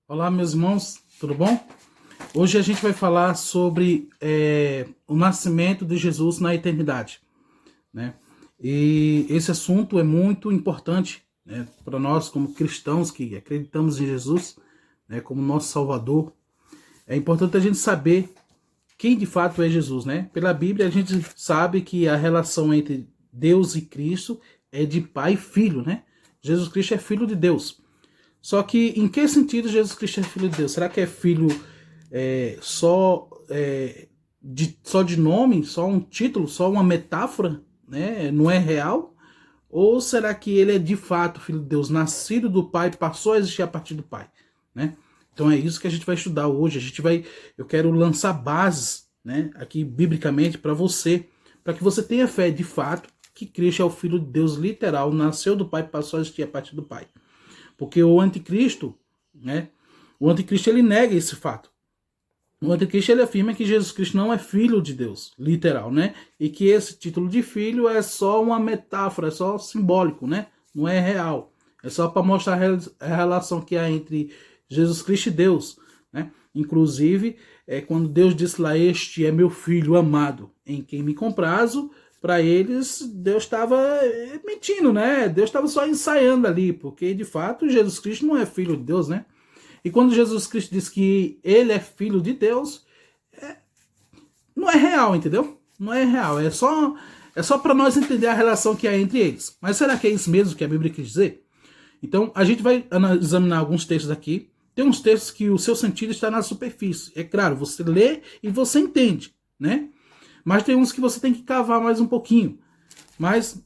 Olá, meus irmãos, tudo bom? Hoje a gente vai falar sobre o nascimento de Jesus na eternidade, né? E esse assunto é muito importante, né, para nós como cristãos que acreditamos em Jesus, né, como nosso Salvador. É importante a gente saber quem de fato é Jesus, né? Pela Bíblia a gente sabe que a relação entre Deus e Cristo é de pai e filho, né? Jesus Cristo é filho de Deus. Só que em que sentido Jesus Cristo é filho de Deus? Será que é filho só de nome, só um título, só uma metáfora, né? Não é real? Ou será que ele é de fato filho de Deus, nascido do Pai, passou a existir a partir do Pai, né? Então é isso que a gente vai estudar hoje. Eu quero lançar bases, né, aqui biblicamente para que você tenha fé de fato que Cristo é o Filho de Deus literal, nasceu do Pai, passou a existir a partir do Pai. Porque o anticristo, né? O anticristo ele nega esse fato. O anticristo ele afirma que Jesus Cristo não é filho de Deus, literal, né? E que esse título de filho é só uma metáfora, é só simbólico, né? Não é real. É só para mostrar a relação que há entre Jesus Cristo e Deus, né? Inclusive, quando Deus disse lá, este é meu filho amado, em quem me comprazo, para eles, Deus estava mentindo, né? Deus estava só ensaiando ali, porque de fato Jesus Cristo não é filho de Deus, né? E quando Jesus Cristo diz que ele é filho de Deus, não é real, entendeu? Não é real, é só para nós entender a relação que há entre eles. Mas será que é isso mesmo que a Bíblia quer dizer? Então, a gente vai examinar alguns textos aqui. Tem uns textos que o seu sentido está na superfície. É claro, você lê e você entende, né? Mas tem uns que você tem que cavar mais um pouquinho. Mas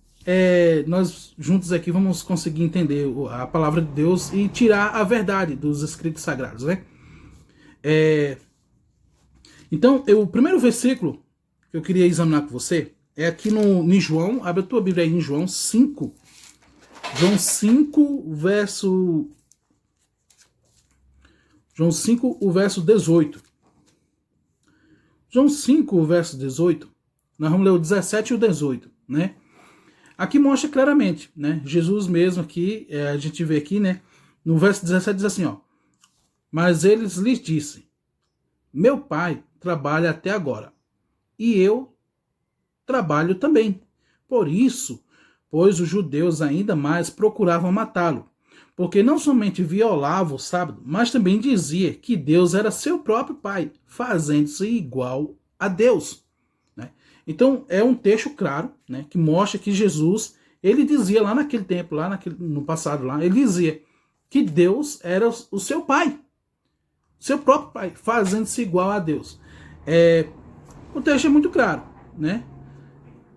nós juntos aqui vamos conseguir entender a palavra de Deus e tirar a verdade dos escritos sagrados, né? Então, o primeiro versículo que eu queria examinar com você é aqui em João. Abre a tua Bíblia aí em João 5. João 5, o verso 18. João 5, o verso 18, nós vamos ler o 17 e o 18, né? Aqui mostra claramente, né? Jesus mesmo aqui, a gente vê aqui, né? No verso 17 diz assim, ó. Mas eles lhes disse, meu pai trabalha até agora, e eu trabalho também. Por isso, pois os judeus ainda mais procuravam matá-lo, porque não somente violava o sábado, mas também dizia que Deus era seu próprio pai, fazendo-se igual a Deus, né? Então é um texto claro, né, que mostra que Jesus, ele dizia lá naquele tempo, no passado, ele dizia que Deus era o seu pai, seu próprio pai, fazendo-se igual a Deus. O texto é muito claro, né?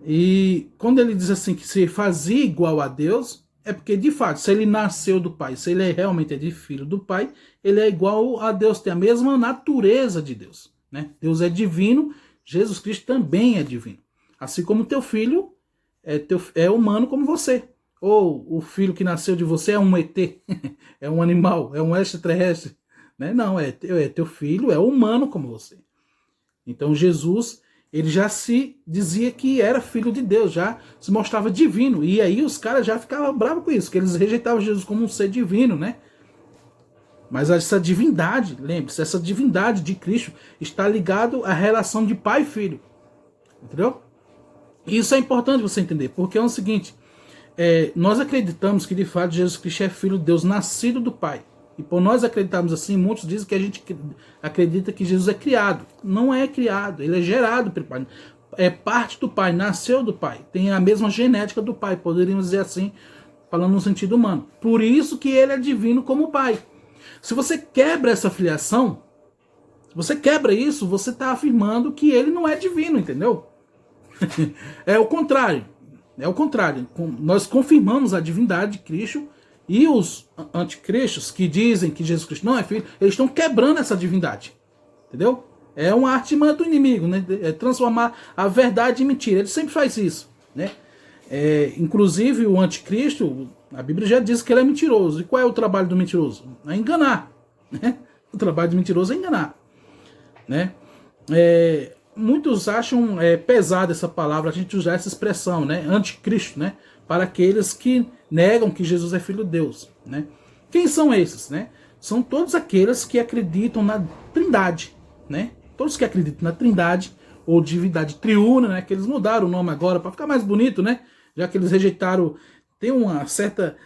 E quando ele diz assim que se fazia igual a Deus, é porque, de fato, se ele nasceu do Pai, se ele realmente é de filho do Pai, ele é igual a Deus, tem a mesma natureza de Deus, né? Deus é divino, Jesus Cristo também é divino. Assim como teu filho é humano como você. Ou o filho que nasceu de você é um ET, é um animal, é um extraterrestre, né? Não, teu filho é humano como você. Então Jesus, ele já se dizia que era filho de Deus, já se mostrava divino. E aí os caras já ficavam bravos com isso, que eles rejeitavam Jesus como um ser divino, né? Mas essa divindade, lembre-se, essa divindade de Cristo está ligado à relação de pai e filho. Entendeu? E isso é importante você entender, porque é o seguinte, nós acreditamos que de fato Jesus Cristo é filho de Deus, nascido do Pai. E por nós acreditarmos assim, muitos dizem que a gente acredita que Jesus é criado. Não é criado, ele é gerado pelo Pai. É parte do Pai, nasceu do Pai. Tem a mesma genética do Pai, poderíamos dizer assim, falando no sentido humano. Por isso que ele é divino como Pai. Se você quebra essa filiação, se você quebra isso, você está afirmando que ele não é divino, entendeu? É o contrário. É o contrário. Nós confirmamos a divindade de Cristo. E os anticristos que dizem que Jesus Cristo não é filho, eles estão quebrando essa divindade. Entendeu? É uma artimanha do inimigo, né? É transformar a verdade em mentira. Ele sempre faz isso, né? Inclusive o anticristo, a Bíblia já diz que ele é mentiroso. E qual é o trabalho do mentiroso? É enganar, né? O trabalho do mentiroso é enganar, né? Muitos acham pesada essa palavra, a gente usar essa expressão, né? Anticristo, né? Para aqueles que negam que Jesus é filho de Deus, né? Quem são esses, né? são todos aqueles que acreditam na Trindade, né? Todos que acreditam na Trindade, ou divindade triuna, né? Que eles mudaram o nome agora para ficar mais bonito, né? Já que eles rejeitaram, tem uma certa...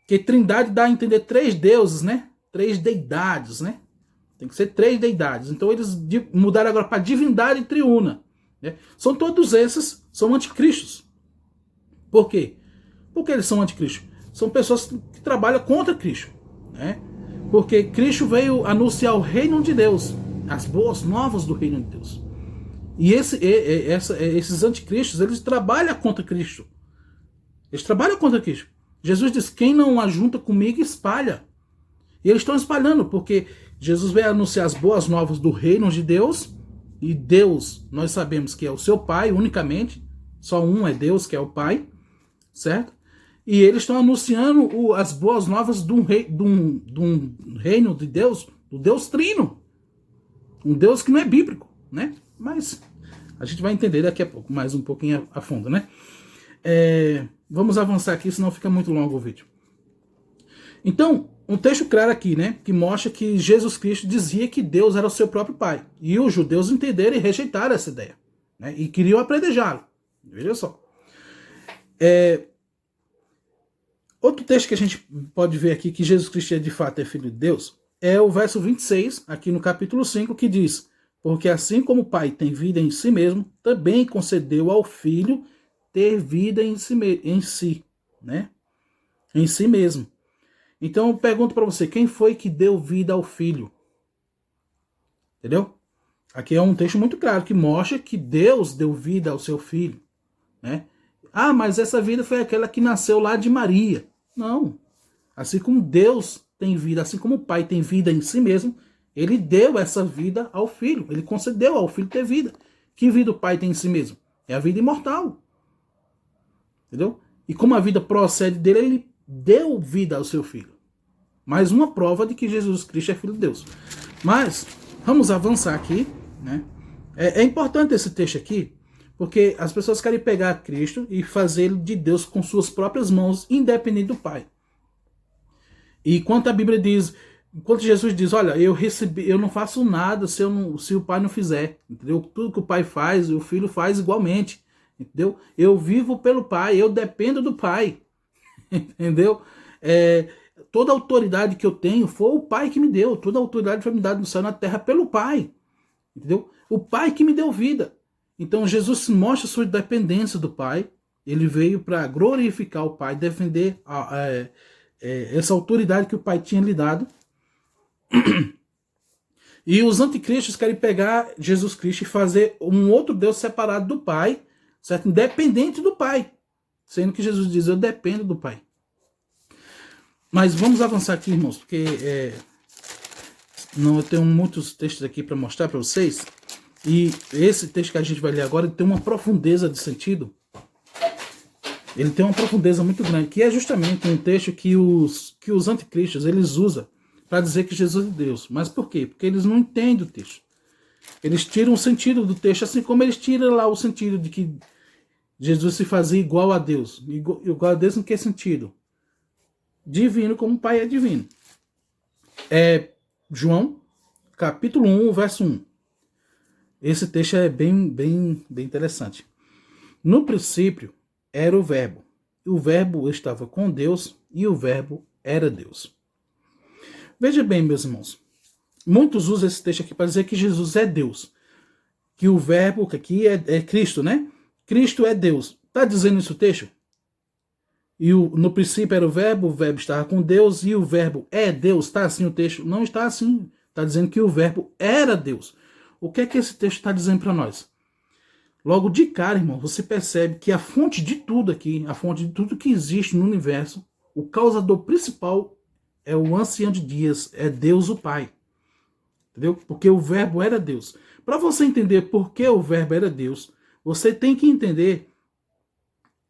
que Trindade dá a entender 3 deuses, né? 3 deidades, né? Tem que ser 3 deidades. Então eles mudaram agora para divindade triuna, né? São todos esses, são anticristos. Por quê? Por que eles são anticristos? São pessoas que trabalham contra Cristo, né? Porque Cristo veio anunciar o reino de Deus, as boas novas do reino de Deus. E esses anticristos, eles trabalham contra Cristo. Eles trabalham contra Cristo. Jesus diz, quem não ajunta comigo, espalha. E eles estão espalhando, porque Jesus veio anunciar as boas novas do reino de Deus, e Deus, nós sabemos que é o seu Pai, unicamente, só um é Deus, que é o Pai, certo? E eles estão anunciando as boas novas de um reino de Deus, do Deus Trino. Um Deus que não é bíblico, né? Mas a gente vai entender daqui a pouco, mais um pouquinho a fundo, né? Vamos avançar aqui, senão fica muito longo o vídeo. Então, um texto claro aqui, né? Que mostra que Jesus Cristo dizia que Deus era o seu próprio Pai. E os judeus entenderam e rejeitaram essa ideia, né? E queriam apredejá-lo. Veja só. Outro texto que a gente pode ver aqui que Jesus Cristo de fato é filho de Deus é o verso 26, aqui no capítulo 5, que diz: porque assim como o Pai tem vida em si mesmo, também concedeu ao Filho ter vida em si, né? Em si mesmo. Então eu pergunto para você, quem foi que deu vida ao Filho? Entendeu? Aqui é um texto muito claro que mostra que Deus deu vida ao seu Filho, né? Ah, mas essa vida foi aquela que nasceu lá de Maria. Não. Assim como Deus tem vida, assim como o Pai tem vida em si mesmo, ele deu essa vida ao Filho. Ele concedeu ao Filho ter vida. Que vida o Pai tem em si mesmo? É a vida imortal. Entendeu? E como a vida procede dele, ele deu vida ao seu Filho. Mais uma prova de que Jesus Cristo é Filho de Deus. Mas, vamos avançar aqui, né? É importante esse texto aqui, porque as pessoas querem pegar Cristo e fazer ele de Deus com suas próprias mãos, independente do Pai. E quando a Bíblia diz, enquanto Jesus diz, olha, eu não faço nada se o Pai não fizer, entendeu? Tudo que o Pai faz, o Filho faz igualmente, entendeu? Eu vivo pelo Pai, eu dependo do Pai, entendeu? Toda a autoridade que eu tenho foi o Pai que me deu, toda a autoridade foi me dada no céu e na terra pelo Pai, entendeu? O Pai que me deu vida. Então Jesus mostra sua dependência do Pai, ele veio para glorificar o Pai, defender essa autoridade que o Pai tinha lhe dado. E os anticristos querem pegar Jesus Cristo e fazer um outro Deus separado do Pai, certo? Independente do Pai, sendo que Jesus diz, eu dependo do Pai. Mas vamos avançar aqui, irmãos, porque eu tenho muitos textos aqui para mostrar para vocês. E esse texto que a gente vai ler agora tem uma profundeza de sentido. Ele tem uma profundeza muito grande, que é justamente um texto que os anticristos eles usam para dizer que Jesus é Deus. Mas por quê? Porque eles não entendem o texto. Eles tiram o sentido do texto, assim como eles tiram lá o sentido de que Jesus se fazia igual a Deus. Igual a Deus em que sentido? Divino, como o Pai é divino. João, capítulo 1, verso 1. Esse texto é bem interessante. No princípio era o Verbo. O Verbo estava com Deus e o Verbo era Deus. Veja bem, meus irmãos. Muitos usam esse texto aqui para dizer que Jesus é Deus. Que o Verbo, que aqui é Cristo, né? Cristo é Deus. Está dizendo isso o texto? E no princípio era o Verbo estava com Deus e o Verbo é Deus. Está assim o texto? Não está assim. Está dizendo que o Verbo era Deus. O que é que esse texto está dizendo para nós? Logo de cara, irmão, você percebe que a fonte de tudo aqui, a fonte de tudo que existe no universo, o causador principal é o ancião de dias, é Deus o Pai. Entendeu? Porque o Verbo era Deus. Para você entender por que o Verbo era Deus, você tem que entender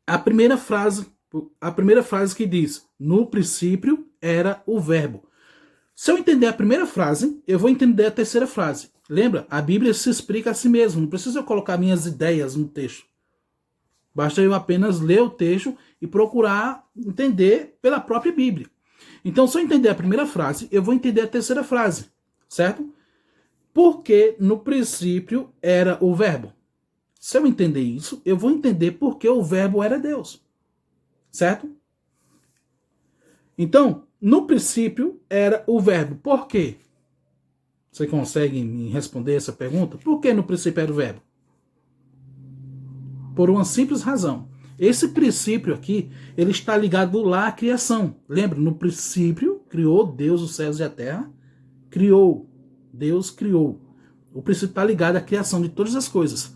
a primeira frase que diz, no princípio era o Verbo. Se eu entender a primeira frase, eu vou entender a terceira frase. Lembra? A Bíblia se explica a si mesma. Não precisa eu colocar minhas ideias no texto. Basta eu apenas ler o texto e procurar entender pela própria Bíblia. Então, se eu entender a primeira frase, eu vou entender a terceira frase, certo? Porque no princípio era o verbo. Se eu entender isso, eu vou entender porque o verbo era Deus, certo? Então, no princípio era o verbo. Por quê? Você consegue me responder essa pergunta? Por que no princípio era o verbo? Por uma simples razão. Esse princípio aqui, ele está ligado lá à criação. Lembra? No princípio, criou Deus os céus e a terra. Criou. Deus criou. O princípio está ligado à criação de todas as coisas.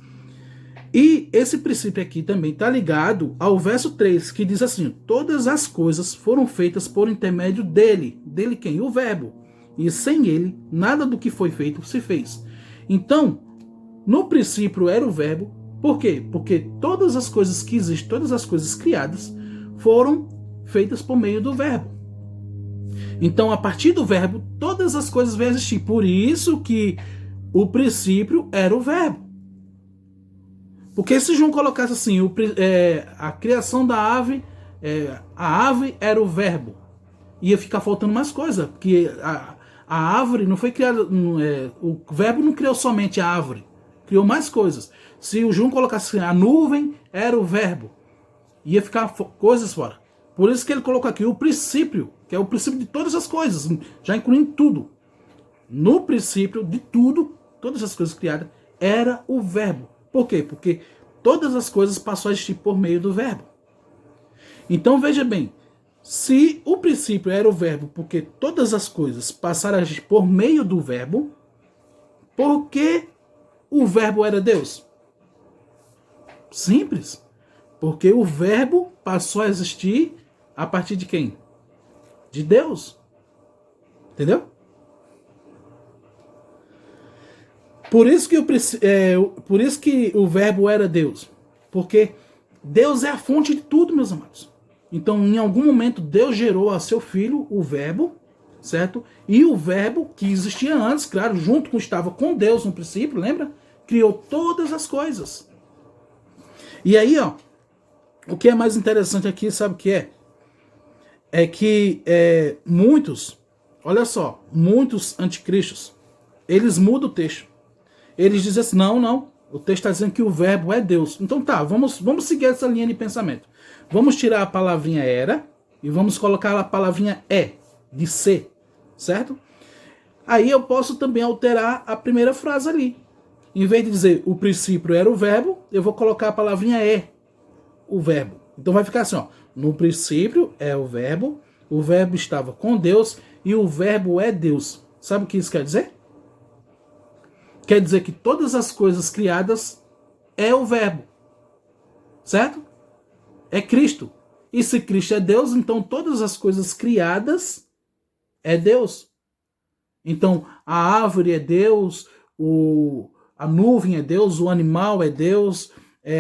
E esse princípio aqui também está ligado ao verso 3, que diz assim: todas as coisas foram feitas por intermédio dele. Dele quem? O verbo. E sem ele, nada do que foi feito se fez. Então, no princípio era o verbo. Por quê? Porque todas as coisas que existem, todas as coisas criadas, foram feitas por meio do verbo. Então, a partir do verbo, todas as coisas vão existir. Por isso que o princípio era o verbo. Porque se João colocasse assim, a criação da ave, a ave era o verbo, ia ficar faltando mais coisa, porque a árvore não foi criada, o verbo não criou somente a árvore, criou mais coisas. Se o João colocasse assim, a nuvem era o verbo, ia ficar coisas fora. Por isso que ele colocou aqui o princípio, que é o princípio de todas as coisas, já incluindo tudo. No princípio de tudo, todas as coisas criadas, era o verbo. Por quê? Porque todas as coisas passam a existir por meio do verbo. Então veja bem, se o princípio era o verbo, porque todas as coisas passaram a existir por meio do verbo, por que o verbo era Deus? Simples. Porque o verbo passou a existir a partir de quem? De Deus. Entendeu? Por isso que o verbo era Deus. Porque Deus é a fonte de tudo, meus amados. Então, em algum momento, Deus gerou a seu filho, o verbo, certo? E o verbo, que existia antes, claro, junto com estava com Deus no princípio, lembra? Criou todas as coisas. E aí, ó, o que é mais interessante aqui, sabe o que é? É que muitos, olha só, muitos anticristos, eles mudam o texto. Eles dizem assim, não, o texto está dizendo que o verbo é Deus. Então tá, vamos seguir essa linha de pensamento. Vamos tirar a palavrinha era e vamos colocar a palavrinha de ser, certo? Aí eu posso também alterar a primeira frase ali. Em vez de dizer o princípio era o verbo, eu vou colocar a palavrinha o verbo. Então vai ficar assim, ó, no princípio é o verbo estava com Deus e o verbo é Deus. Sabe o que isso quer dizer? Quer dizer que todas as coisas criadas é o verbo. Certo? É Cristo. E se Cristo é Deus, então todas as coisas criadas é Deus. Então a árvore é Deus, a nuvem é Deus, o animal é Deus,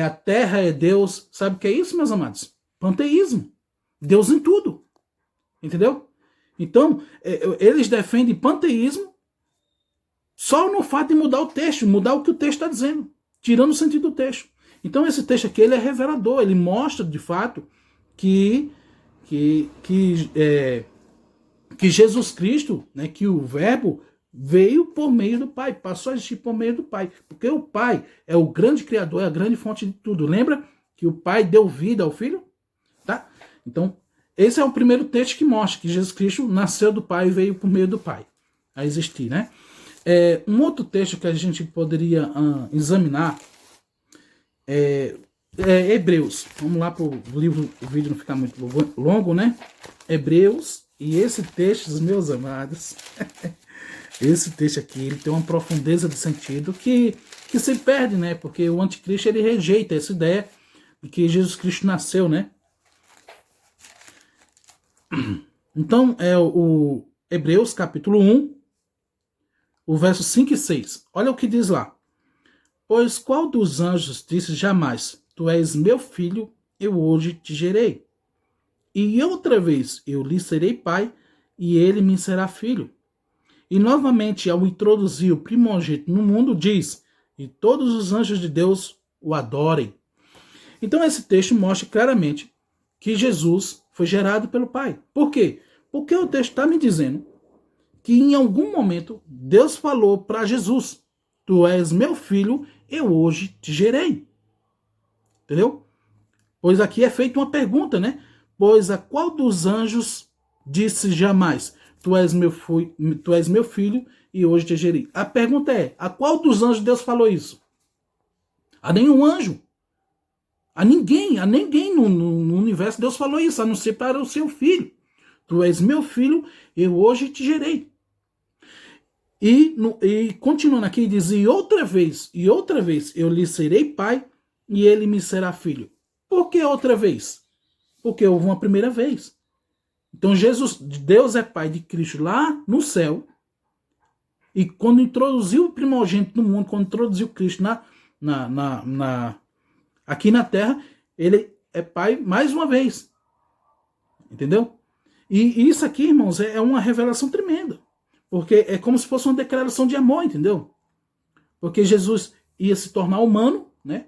a terra é Deus. Sabe o que é isso, meus amados? Panteísmo. Deus em tudo. Entendeu? Então, eles defendem panteísmo só no fato de mudar o texto, mudar o que o texto está dizendo, tirando o sentido do texto. Então esse texto aqui ele é revelador, ele mostra de fato que Jesus Cristo, né, que o verbo veio por meio do Pai, passou a existir por meio do Pai, porque o Pai é o grande criador, é a grande fonte de tudo. Lembra que o Pai deu vida ao Filho? Tá? Então esse é o primeiro texto que mostra que Jesus Cristo nasceu do Pai e veio por meio do Pai a existir, né? Um outro texto que a gente poderia examinar é Hebreus. Vamos lá para o vídeo não ficar muito longo, né? Hebreus, e esse texto, meus amados, esse texto aqui, ele tem uma profundeza de sentido que se perde, né? Porque o anticristo, ele rejeita essa ideia de que Jesus Cristo nasceu, né? Então, o Hebreus, capítulo 1, o verso 5 e 6. Olha o que diz lá. Pois qual dos anjos disse jamais, tu és meu filho, eu hoje te gerei. E outra vez eu lhe serei pai, e ele me será filho. E novamente, ao introduzir o primogênito no mundo, diz, e todos os anjos de Deus o adorem. Então esse texto mostra claramente que Jesus foi gerado pelo Pai. Por quê? Porque o texto está me dizendo que em algum momento Deus falou para Jesus: tu és meu filho, eu hoje te gerei. Entendeu? Pois aqui é feita uma pergunta, né? Pois a qual dos anjos disse jamais: tu és meu filho e hoje te gerei? A pergunta é: a qual dos anjos Deus falou isso? A nenhum anjo. A ninguém no universo Deus falou isso, a não ser para o seu filho. Tu és meu filho, eu hoje te gerei. E continuando aqui, diz: e outra vez, eu lhe serei pai, e ele me será filho. Por que outra vez? Porque houve uma primeira vez. Então Deus é pai de Cristo lá no céu, e quando introduziu o primogênito no mundo, quando introduziu Cristo aqui na terra, ele é pai mais uma vez. Entendeu? E isso aqui, irmãos, é uma revelação tremenda. Porque é como se fosse uma declaração de amor, entendeu? Porque Jesus ia se tornar humano, né?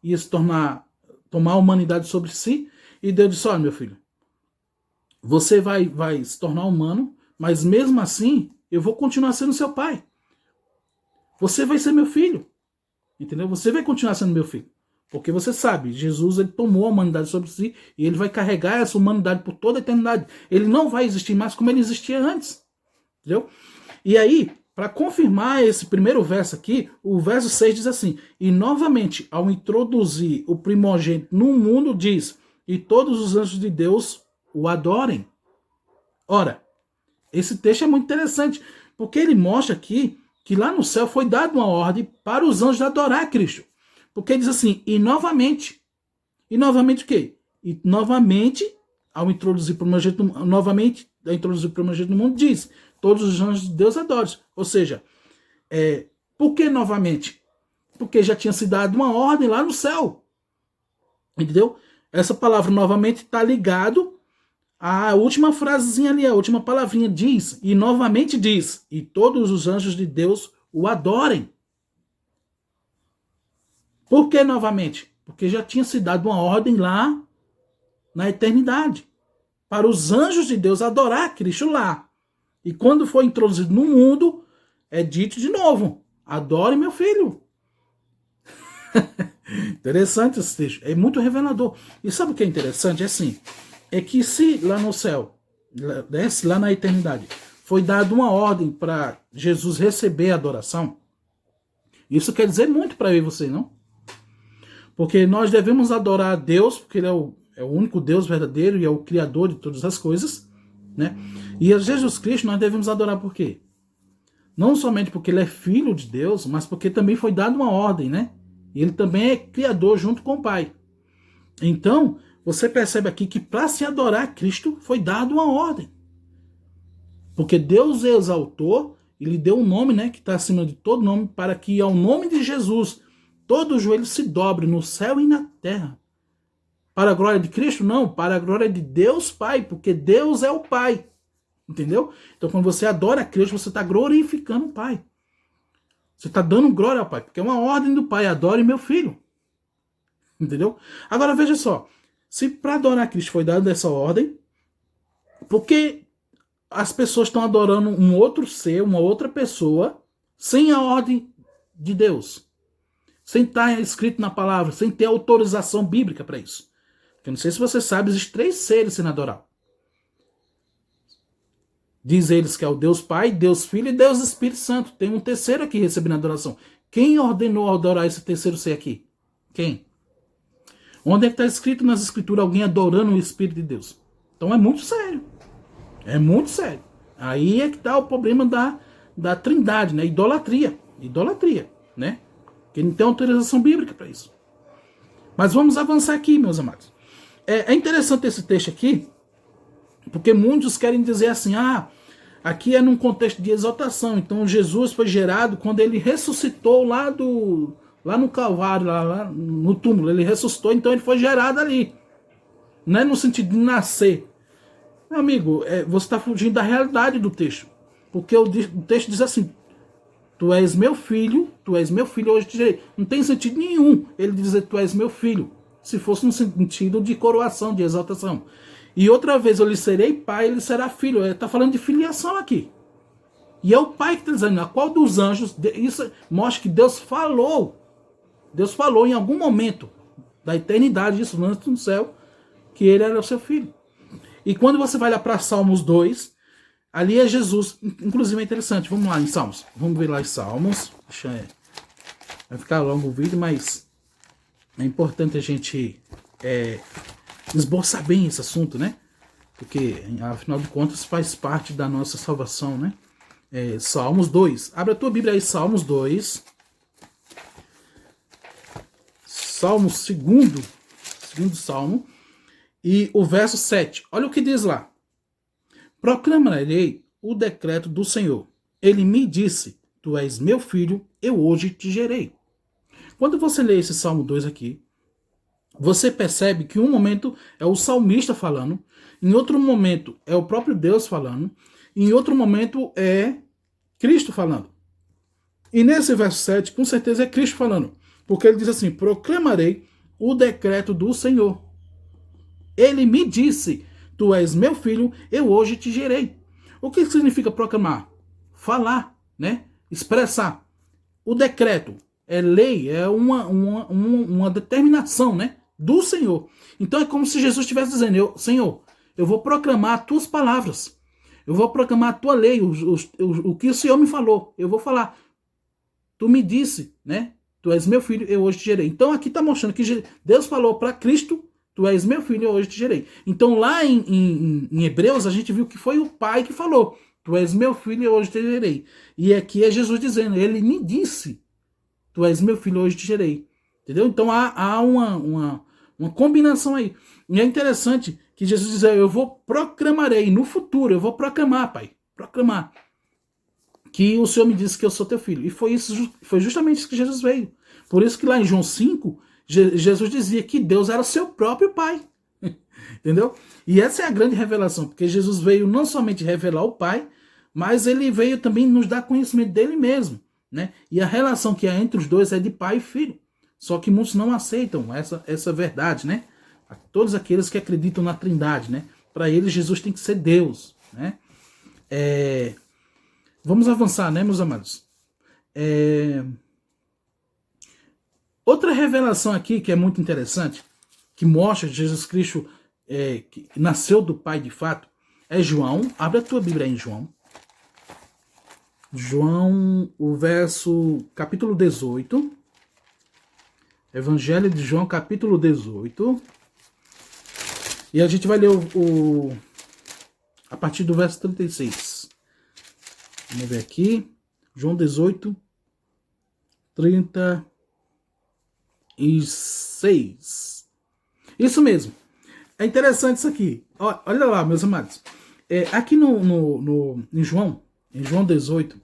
Ia se tomar a humanidade sobre si, e Deus disse: olha, meu filho, você vai se tornar humano, mas mesmo assim, eu vou continuar sendo seu pai. Você vai ser meu filho. Entendeu? Você vai continuar sendo meu filho. Porque você sabe, Jesus ele tomou a humanidade sobre si e ele vai carregar essa humanidade por toda a eternidade. Ele não vai existir mais como ele existia antes. Entendeu? E aí, para confirmar esse primeiro verso aqui, o verso 6 diz assim: e novamente, ao introduzir o primogênito no mundo, diz: e todos os anjos de Deus o adorem. Ora, esse texto é muito interessante, porque ele mostra aqui que lá no céu foi dada uma ordem para os anjos adorar Cristo. Porque diz assim: e novamente. E novamente o quê? E novamente, ao introduzir o primogênito no mundo, diz: todos os anjos de Deus adoram. Ou seja, por que novamente? Porque já tinha se dado uma ordem lá no céu. Entendeu? Essa palavra novamente está ligado à última frasezinha ali, a última palavrinha diz, e novamente diz: e todos os anjos de Deus o adorem. Por que novamente? Porque já tinha se dado uma ordem lá na eternidade para os anjos de Deus adorar Cristo lá. E quando foi introduzido no mundo, é dito de novo: adore meu filho. Interessante esse texto, é muito revelador. E sabe o que é interessante? É assim, é que se lá no céu, lá na eternidade, foi dada uma ordem para Jesus receber a adoração, isso quer dizer muito para eu e você, não? Porque nós devemos adorar a Deus, porque ele é o único Deus verdadeiro e é o Criador de todas as coisas, né? E a Jesus Cristo nós devemos adorar por quê? Não somente porque ele é filho de Deus, mas porque também foi dada uma ordem, né? E ele também é Criador junto com o Pai. Então, você percebe aqui que para se adorar Cristo foi dada uma ordem. Porque Deus exaltou e lhe deu um nome, né? Que está acima de todo nome, para que ao nome de Jesus todo joelho se dobre no céu e na terra. Para a glória de Cristo? Não, para a glória de Deus Pai, porque Deus é o Pai. Entendeu? Então, quando você adora a Cristo, você está glorificando o Pai. Você está dando glória ao Pai, porque é uma ordem do Pai: adore meu filho. Entendeu? Agora, veja só. Se para adorar a Cristo foi dada essa ordem, por que as pessoas estão adorando um outro ser, uma outra pessoa, sem a ordem de Deus? Sem estar escrito na palavra, sem ter autorização bíblica para isso. Eu não sei se você sabe, existem 3 seres sendo adorados. Diz eles que é o Deus Pai, Deus Filho e Deus Espírito Santo. Tem um terceiro aqui recebendo adoração. Quem ordenou adorar esse terceiro ser aqui? Quem? Onde é que está escrito nas escrituras alguém adorando o Espírito de Deus? Então é muito sério. É muito sério. Aí é que está o problema da trindade, né? Idolatria, né? Que não tem autorização bíblica para isso. Mas vamos avançar aqui, meus amados. É interessante esse texto aqui, porque muitos querem dizer assim: aqui é num contexto de exaltação. Então Jesus foi gerado quando ele ressuscitou lá no Calvário, lá no túmulo. Ele ressuscitou, então ele foi gerado ali. Não é no sentido de nascer. Meu amigo, você está fugindo da realidade do texto. Porque o texto diz assim: tu és meu filho, hoje te gerei. Não tem sentido nenhum ele dizer tu és meu filho, se fosse no sentido de coroação, de exaltação. E outra vez eu lhe serei pai, ele será filho. Ele está falando de filiação aqui. E é o pai que está dizendo, a qual dos anjos, isso mostra que Deus falou. Deus falou em algum momento da eternidade, isso antes no céu, que ele era o seu filho. E quando você vai lá para Salmos 2, ali é Jesus. Inclusive é interessante, vamos lá em Salmos. Vamos ver lá em Salmos. Vai ficar longo o vídeo, mas é importante a gente esboçar bem esse assunto, né? Porque, afinal de contas, faz parte da nossa salvação, né? Salmos 2. Abre a tua Bíblia aí, Salmos 2. Salmo segundo Salmo. E o verso 7. Olha o que diz lá. Proclamarei o decreto do Senhor. Ele me disse, tu és meu filho, eu hoje te gerei. Quando você lê esse Salmo 2 aqui, você percebe que em um momento é o salmista falando, em outro momento é o próprio Deus falando, em outro momento é Cristo falando. E nesse verso 7, com certeza é Cristo falando, porque ele diz assim, proclamarei o decreto do Senhor. Ele me disse, tu és meu filho, eu hoje te gerei. O que significa proclamar? Falar, né? Expressar. O decreto é lei, é uma determinação, né? Do Senhor. Então é como se Jesus estivesse dizendo, Senhor, eu vou proclamar as tuas palavras. Eu vou proclamar a tua lei, o que o Senhor me falou. Eu vou falar. Tu me disse, né? Tu és meu filho, eu hoje te gerei. Então aqui está mostrando que Deus falou para Cristo, tu és meu filho, eu hoje te gerei. Então lá em Hebreus a gente viu que foi o Pai que falou, tu és meu filho, eu hoje te gerei. E aqui é Jesus dizendo, ele me disse, tu és meu filho, hoje te gerei. Entendeu? Então há uma combinação aí. E é interessante que Jesus diz, eu proclamarei no futuro, eu vou proclamar, Pai, proclamar que o Senhor me disse que eu sou teu filho. E foi justamente isso que Jesus veio. Por isso que lá em João 5, Jesus dizia que Deus era seu próprio Pai. Entendeu? E essa é a grande revelação, porque Jesus veio não somente revelar o Pai, mas ele veio também nos dar conhecimento dele mesmo, né? E a relação que há entre os dois é de pai e filho. Só que muitos não aceitam essa verdade, né? Todos aqueles que acreditam na Trindade, né? Para eles, Jesus tem que ser Deus, né? Vamos avançar, né, meus amados? Outra revelação aqui que é muito interessante, que mostra que Jesus Cristo que nasceu do Pai de fato, é João. Abre a tua Bíblia aí em João. João, o verso, capítulo 18. Evangelho de João, capítulo 18. E a gente vai ler a partir do verso 36. Vamos ver aqui. João 18, 36. Isso mesmo. É interessante isso aqui. Olha lá, meus amados. Aqui em João 18,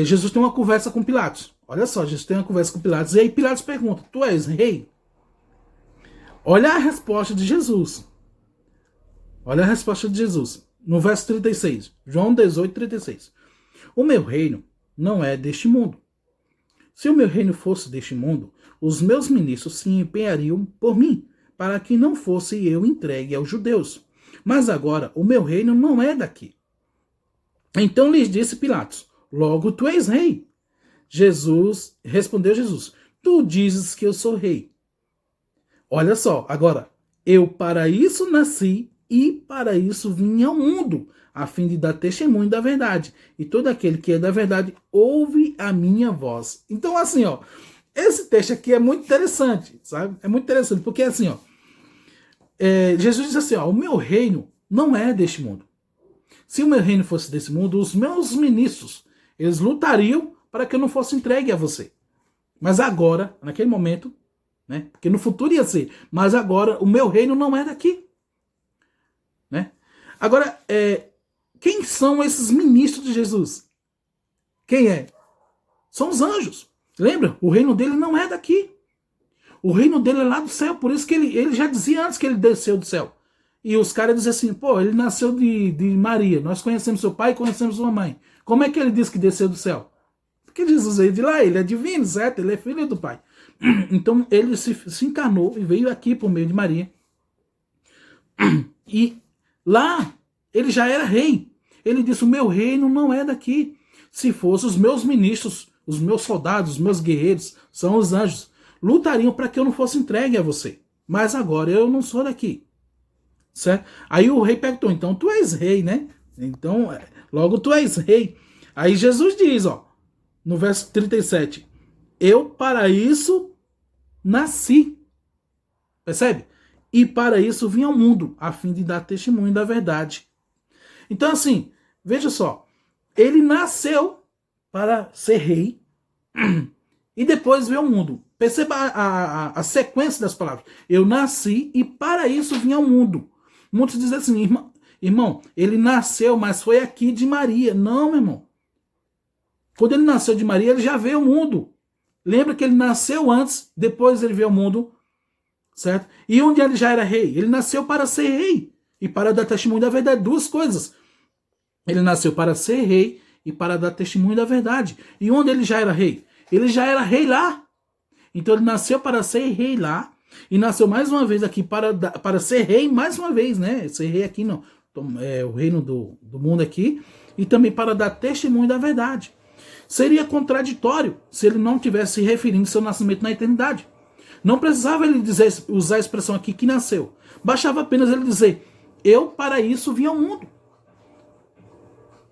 Jesus tem uma conversa com Pilatos. Olha só, Jesus tem uma conversa com Pilatos. E aí Pilatos pergunta, tu és rei? Olha a resposta de Jesus. Olha a resposta de Jesus. No verso 36. João 18, 36. O meu reino não é deste mundo. Se o meu reino fosse deste mundo, os meus ministros se empenhariam por mim, para que não fosse eu entregue aos judeus. Mas agora o meu reino não é daqui. Então lhes disse Pilatos, logo tu és rei. Respondeu Jesus, tu dizes que eu sou rei. Olha só, agora, eu para isso nasci e para isso vim ao mundo, a fim de dar testemunho da verdade. E todo aquele que é da verdade ouve a minha voz. Então assim, esse texto aqui é muito interessante, sabe? É muito interessante, porque assim, Jesus diz assim, o meu reino não é deste mundo. Se o meu reino fosse desse mundo, os meus ministros, eles lutariam para que eu não fosse entregue a você. Mas agora, naquele momento, né? Porque no futuro ia ser, mas agora o meu reino não é daqui. Né? Agora, quem são esses ministros de Jesus? Quem é? São os anjos. Lembra? O reino dele não é daqui. O reino dele é lá do céu. Por isso que ele já dizia antes que ele desceu do céu. E os caras dizem assim, ele nasceu de Maria. Nós conhecemos seu pai e conhecemos sua mãe. Como é que ele diz que desceu do céu? Porque Jesus veio de lá, ele é divino, certo? Ele é filho do Pai. Então ele se encarnou e veio aqui por meio de Maria. E Lá, ele já era rei. Ele disse, o meu reino não é daqui. Se fosse os meus ministros, os meus soldados, os meus guerreiros, são os anjos, lutariam para que eu não fosse entregue a você. Mas agora eu não sou daqui. Certo? Aí o rei perguntou, então tu és rei, né? Então, logo tu és rei. Aí Jesus diz, ó, no verso 37, eu para isso nasci. Percebe? E para isso vim ao mundo, a fim de dar testemunho da verdade. Então, assim, veja só, ele nasceu para ser rei e depois veio ao mundo. Perceba a sequência das palavras. Eu nasci e para isso vim ao mundo. Muitos dizem assim, irmão, ele nasceu, mas foi aqui de Maria. Não, meu irmão. Quando ele nasceu de Maria, ele já veio ao mundo. Lembra que ele nasceu antes, depois ele veio ao mundo, certo? E onde ele já era rei? Ele nasceu para ser rei e para dar testemunho da verdade. Duas coisas. Ele nasceu para ser rei e para dar testemunho da verdade. E onde ele já era rei? Ele já era rei lá. Então ele nasceu para ser rei lá. E nasceu mais uma vez aqui para ser rei mais uma vez, né? Ser rei aqui não. É o reino do mundo aqui. E também para dar testemunho da verdade. Seria contraditório se ele não tivesse se referindo ao seu nascimento na eternidade. Não precisava ele usar a expressão aqui que nasceu. Bastava apenas ele dizer, eu para isso vim ao mundo.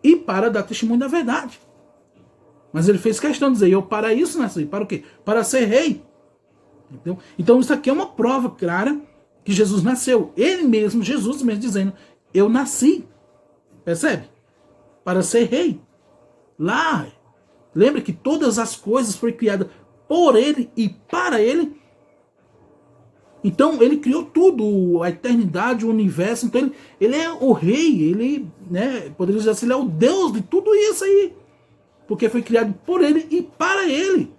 E para dar testemunho da verdade. Mas ele fez questão de dizer, eu para isso nasci. Para o quê? Para ser rei. Entendeu? Então isso aqui é uma prova clara que Jesus nasceu. Ele mesmo, Jesus mesmo dizendo, eu nasci. Percebe? Para ser rei. Lá, lembra que todas as coisas foram criadas por ele e para ele. Então ele criou tudo, a eternidade, o universo. Então ele é o rei, ele, né, poderia dizer assim, ele é o Deus de tudo isso aí. Porque foi criado por ele e para ele.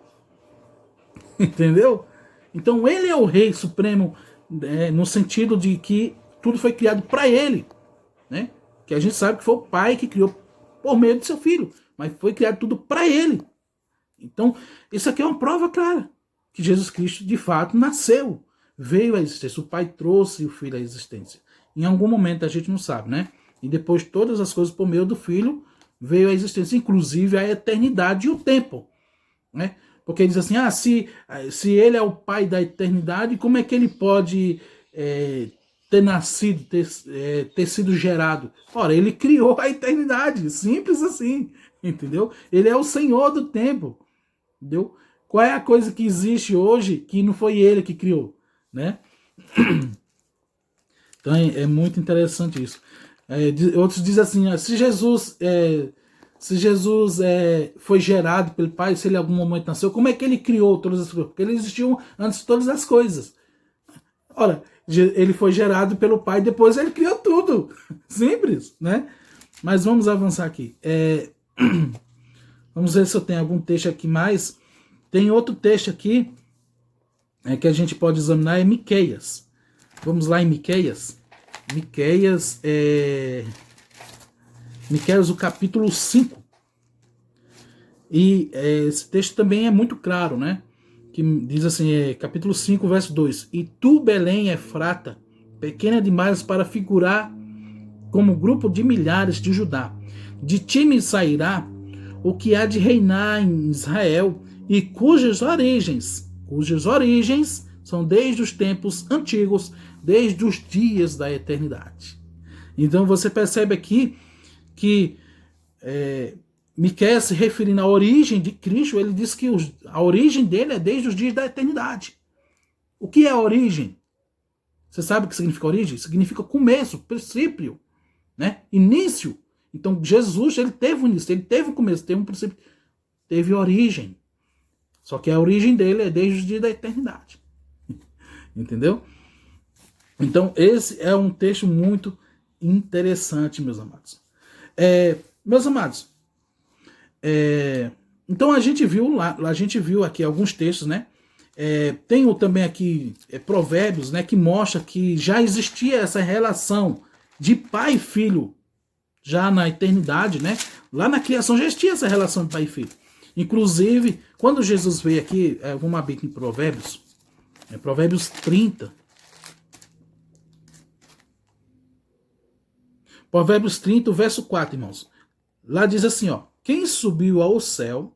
Entendeu? Então ele é o rei supremo, né, no sentido de que tudo foi criado para ele. Né? Que a gente sabe que foi o pai que criou por meio de seu filho. Mas foi criado tudo para ele. Então isso aqui é uma prova clara. Que Jesus Cristo de fato nasceu. Veio à existência. O pai trouxe o filho à existência. Em algum momento a gente não sabe, né? E depois todas as coisas por meio do filho veio à existência. Inclusive a eternidade e o tempo. Né? Porque diz assim, se ele é o pai da eternidade, como é que ele pode ter nascido, ter sido gerado? Ora, ele criou a eternidade, simples assim, entendeu? Ele é o Senhor do tempo, entendeu? Qual é a coisa que existe hoje que não foi ele que criou, né? Então é muito interessante isso. Outros dizem assim, se Jesus foi gerado pelo Pai, se ele em algum momento nasceu, como é que ele criou todas as coisas? Porque ele existiu antes de todas as coisas. Ora, ele foi gerado pelo Pai, depois ele criou tudo. Simples, né? Mas vamos avançar aqui. Vamos ver se eu tenho algum texto aqui mais. Tem outro texto aqui que a gente pode examinar, é Miqueias. Vamos lá em Miqueias. Miqueias, o capítulo 5. E esse texto também é muito claro, né? Que diz assim, capítulo 5, verso 2. E tu, Belém, Efrata, pequena demais para figurar como grupo de milhares de Judá. De ti me sairá o que há de reinar em Israel, e cujas origens são desde os tempos antigos, desde os dias da eternidade. Então você percebe aqui que Miqueias, se referindo à origem de Cristo, ele diz que a origem dele é desde os dias da eternidade. O que é a origem? Você sabe o que significa origem? Significa começo, princípio, né? Início. Então Jesus, ele teve um início, ele teve um começo, teve um princípio, teve origem. Só que a origem dele é desde os dias da eternidade. Entendeu? Então esse é um texto muito interessante, meus amados. Meus amados, então a gente viu aqui alguns textos, né? Tem também aqui Provérbios, né, que mostra que já existia essa relação de pai e filho já na eternidade, né? Lá na criação já existia essa relação de pai e filho. Inclusive, quando Jesus veio aqui, vamos abrir aqui em Provérbios, Provérbios 30. Provérbios 30, verso 4, irmãos. Lá diz assim, ó: quem subiu ao céu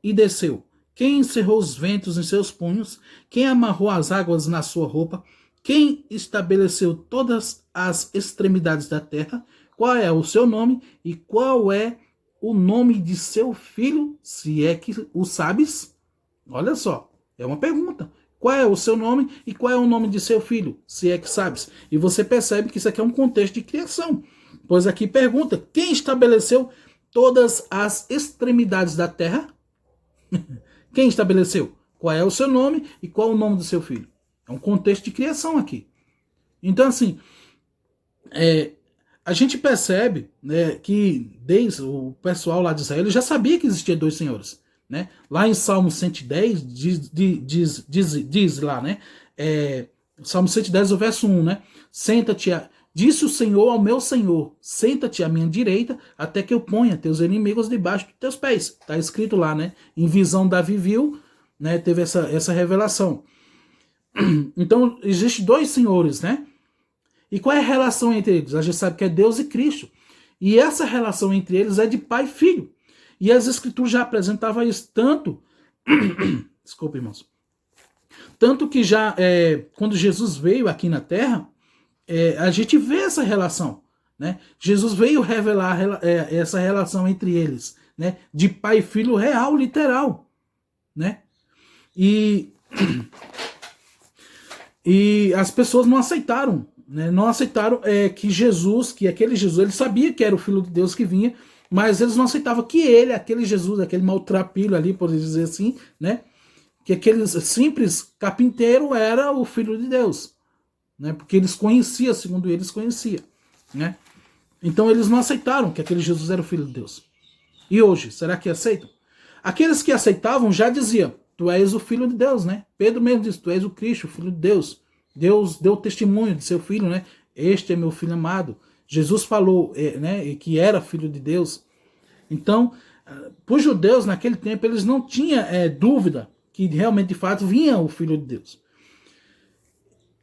e desceu? Quem encerrou os ventos em seus punhos? Quem amarrou as águas na sua roupa? Quem estabeleceu todas as extremidades da terra? Qual é o seu nome e qual é o nome de seu filho, se é que o sabes? Olha só, é uma pergunta. Qual é o seu nome e qual é o nome de seu filho, se é que sabes? E você percebe que isso aqui é um contexto de criação. Pois aqui pergunta: quem estabeleceu todas as extremidades da terra? Quem estabeleceu? Qual é o seu nome e qual é o nome do seu filho? É um contexto de criação aqui. Então, assim, a gente percebe, né, que desde o pessoal lá de Israel já sabia que existia dois senhores. Né? Lá em Salmo 110, diz lá, né? Salmo 110, o verso 1, né? Disse o Senhor ao meu Senhor: senta-te à minha direita, até que eu ponha teus inimigos debaixo dos teus pés. Está escrito lá, né? Em visão, Davi viu, né? Teve essa revelação. Então, existem dois senhores, né? E qual é a relação entre eles? A gente sabe que é Deus e Cristo. E essa relação entre eles é de pai e filho. E as escrituras já apresentavam isso tanto... Desculpa, irmãos. Tanto que já, quando Jesus veio aqui na Terra, a gente vê essa relação. Né? Jesus veio revelar essa relação entre eles. Né? De pai e filho real, literal. Né? E as pessoas não aceitaram. Né? Não aceitaram que Jesus, que aquele Jesus, ele sabia que era o Filho de Deus que vinha, mas eles não aceitavam que ele, aquele Jesus, aquele maltrapilho ali, por dizer assim, né? Que aquele simples carpinteiro era o Filho de Deus. Né? Porque eles conheciam, segundo eles conheciam. Né? Então eles não aceitaram que aquele Jesus era o Filho de Deus. E hoje, será que aceitam? Aqueles que aceitavam já diziam: tu és o Filho de Deus, né? Pedro mesmo disse: tu és o Cristo, o Filho de Deus. Deus deu testemunho de seu Filho, né? Este é meu Filho amado. Jesus falou, né, que era Filho de Deus. Então, para os judeus, naquele tempo, eles não tinham dúvida que realmente, de fato, vinha o Filho de Deus.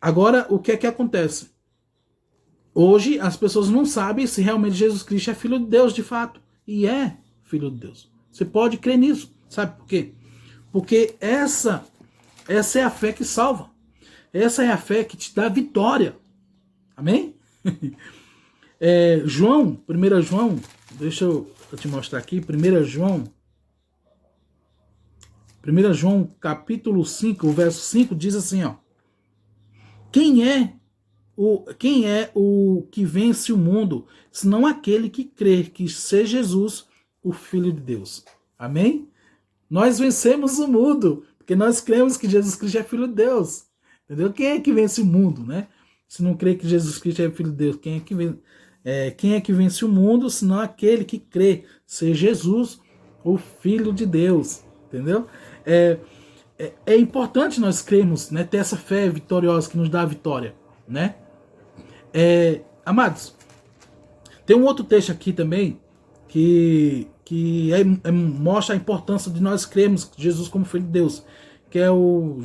Agora, o que é que acontece? Hoje, as pessoas não sabem se realmente Jesus Cristo é Filho de Deus, de fato. E é Filho de Deus. Você pode crer nisso. Sabe por quê? Porque essa é a fé que salva. Essa é a fé que te dá vitória. Amém? 1 João, deixa eu te mostrar aqui, 1 João capítulo 5, verso 5, diz assim, ó: quem é o que vence o mundo, senão aquele que crê que seja Jesus, o Filho de Deus? Amém? Nós vencemos o mundo, porque nós cremos que Jesus Cristo é Filho de Deus. Entendeu? Quem é que vence o mundo, né? Se não crê que Jesus Cristo é Filho de Deus, quem é que vence o mundo, senão aquele que crê ser Jesus, o Filho de Deus. Entendeu? É importante nós crermos, né? Ter essa fé vitoriosa que nos dá a vitória, né? Amados, tem um outro texto aqui também que mostra a importância de nós crermos Jesus como Filho de Deus, que é o 1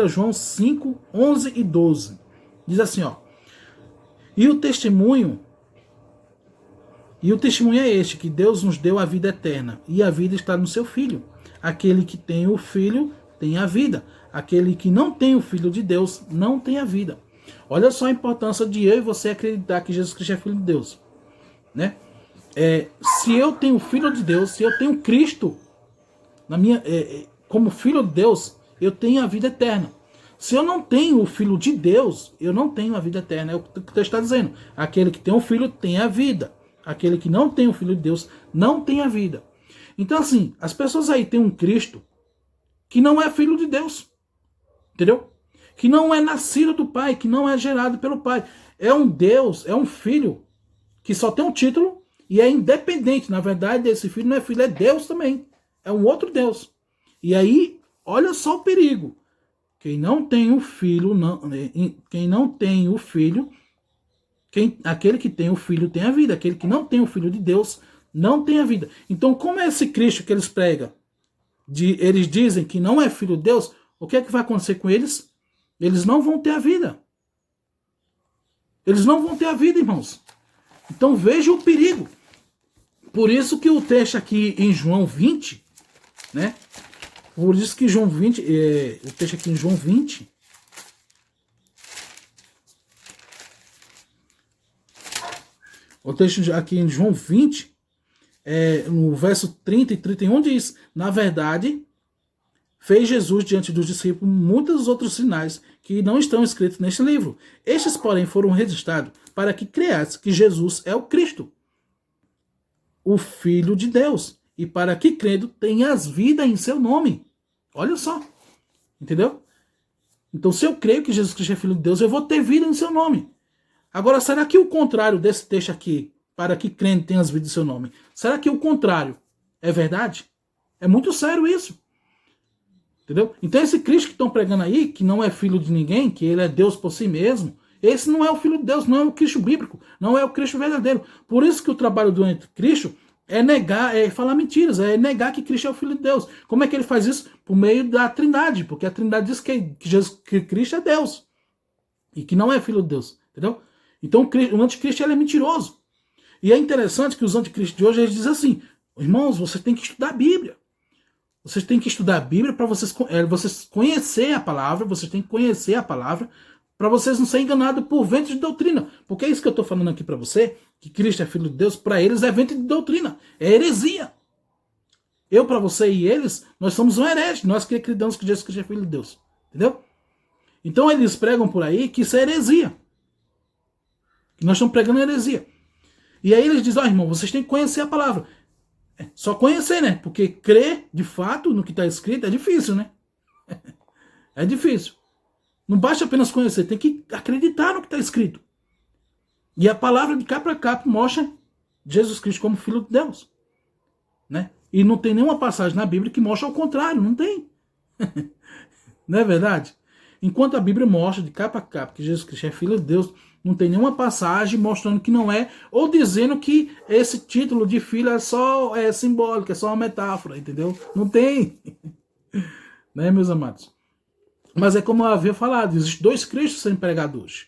João 5, 11 e 12. Diz assim, ó: E o testemunho é este, que Deus nos deu a vida eterna, e a vida está no seu Filho. Aquele que tem o Filho tem a vida. Aquele que não tem o Filho de Deus não tem a vida. Olha só a importância de eu e você acreditar que Jesus Cristo é Filho de Deus. Né? Se eu tenho o Filho de Deus, se eu tenho Cristo como Filho de Deus, eu tenho a vida eterna. Se eu não tenho o Filho de Deus, eu não tenho a vida eterna. É o que o texto está dizendo. Aquele que tem o Filho tem a vida. Aquele que não tem o Filho de Deus não tem a vida. Então, assim, as pessoas aí têm um Cristo que não é Filho de Deus. Entendeu? Que não é nascido do Pai, que não é gerado pelo Pai. É um Deus, é um Filho que só tem um título e é independente. Na verdade, esse Filho não é Filho, é Deus também. É um outro Deus. E aí, olha só o perigo. Quem não tem o Filho, aquele que tem o Filho tem a vida. Aquele que não tem o Filho de Deus não tem a vida. Então, como é esse Cristo que eles pregam? Eles dizem que não é Filho de Deus, o que é que vai acontecer com eles? Eles não vão ter a vida. Eles não vão ter a vida, irmãos. Então veja o perigo. Por isso que o texto aqui em João 20, né? Por isso que João 20, o texto aqui em João 20, o texto aqui em João 20, no verso 30 e 31 diz: na verdade, fez Jesus diante dos discípulos muitos outros sinais que não estão escritos neste livro. Estes, porém, foram registrados para que creasse que Jesus é o Cristo, o Filho de Deus, e para que crendo tenhas vida em seu nome. Olha só, entendeu? Então, se eu creio que Jesus Cristo é Filho de Deus, eu vou ter vida em seu nome. Agora, será que o contrário desse texto aqui, para que crendo tenhas vida em seu nome, será que o contrário é verdade? É muito sério isso. Entendeu? Então esse Cristo que estão pregando aí, que não é filho de ninguém, que ele é Deus por si mesmo, esse não é o Filho de Deus, não é o Cristo bíblico, não é o Cristo verdadeiro. Por isso que o trabalho do anticristo é negar, é falar mentiras, é negar que Cristo é o Filho de Deus. Como é que ele faz isso? Por meio da Trindade, porque a Trindade diz que Cristo é Deus e que não é Filho de Deus, entendeu? Então o anticristo ele é mentiroso. E é interessante que os anticristos de hoje eles dizem assim: irmãos, vocês têm que estudar a Bíblia. Vocês têm que estudar a Bíblia para vocês conhecer a palavra, vocês têm que conhecer a palavra para vocês não serem enganados por ventos de doutrina. Porque é isso que eu estou falando aqui para você, que Cristo é Filho de Deus, para eles é vento de doutrina, é heresia. Eu, para você e eles, nós somos um herege, nós que acreditamos que Jesus Cristo é Filho de Deus. Entendeu? Então eles pregam por aí que isso é heresia. Que nós estamos pregando heresia. E aí eles dizem: irmão, vocês têm que conhecer a palavra. Só conhecer, né? Porque crer, de fato, no que está escrito é difícil, né? É difícil. Não basta apenas conhecer, tem que acreditar no que está escrito. E a palavra de cá para cá mostra Jesus Cristo como Filho de Deus. Né? E não tem nenhuma passagem na Bíblia que mostre ao contrário, não tem. Não é verdade? Enquanto a Bíblia mostra de cá para cá que Jesus Cristo é Filho de Deus, não tem nenhuma passagem mostrando que não é, ou dizendo que esse título de filho é simbólico, é só uma metáfora, entendeu? Não tem. Né, meus amados? Mas é como eu havia falado, existem dois Cristos sendo pregados hoje.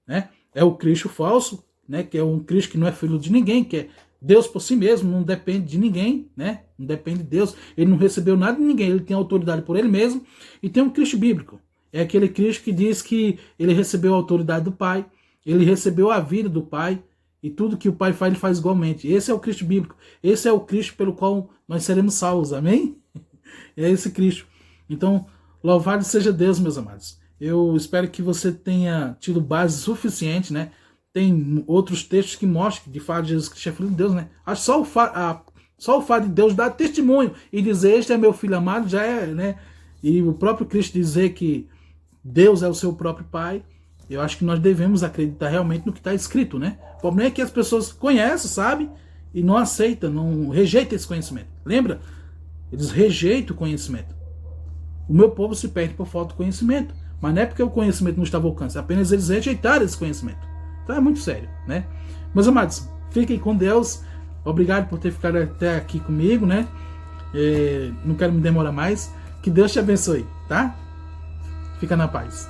Né? É o Cristo falso, né? Que é um Cristo que não é filho de ninguém, que é Deus por si mesmo, não depende de ninguém, né? Não depende de Deus, ele não recebeu nada de ninguém, ele tem autoridade por ele mesmo. E tem um Cristo bíblico, é aquele Cristo que diz que ele recebeu a autoridade do Pai, ele recebeu a vida do Pai, e tudo que o Pai faz, ele faz igualmente. Esse é o Cristo bíblico, esse é o Cristo pelo qual nós seremos salvos, amém? É esse Cristo. Então, louvado seja Deus, meus amados. Eu espero que você tenha tido base suficiente, né? Tem outros textos que mostram que de fato Jesus Cristo é Filho de Deus, né? Acho só o fato de Deus dar testemunho e dizer: este é meu filho amado, já é, né? E o próprio Cristo dizer que Deus é o seu próprio Pai. Eu acho que nós devemos acreditar realmente no que está escrito, né? O problema é que as pessoas conhecem, sabem, e não aceitam, não rejeitam esse conhecimento. Lembra? Eles rejeitam o conhecimento. O meu povo se perde por falta de conhecimento. Mas não é porque o conhecimento não estava ao alcance, apenas eles rejeitaram esse conhecimento. Então é muito sério, né? Meus amados, fiquem com Deus. Obrigado por ter ficado até aqui comigo, né? Não quero me demorar mais. Que Deus te abençoe, tá? Fica na paz.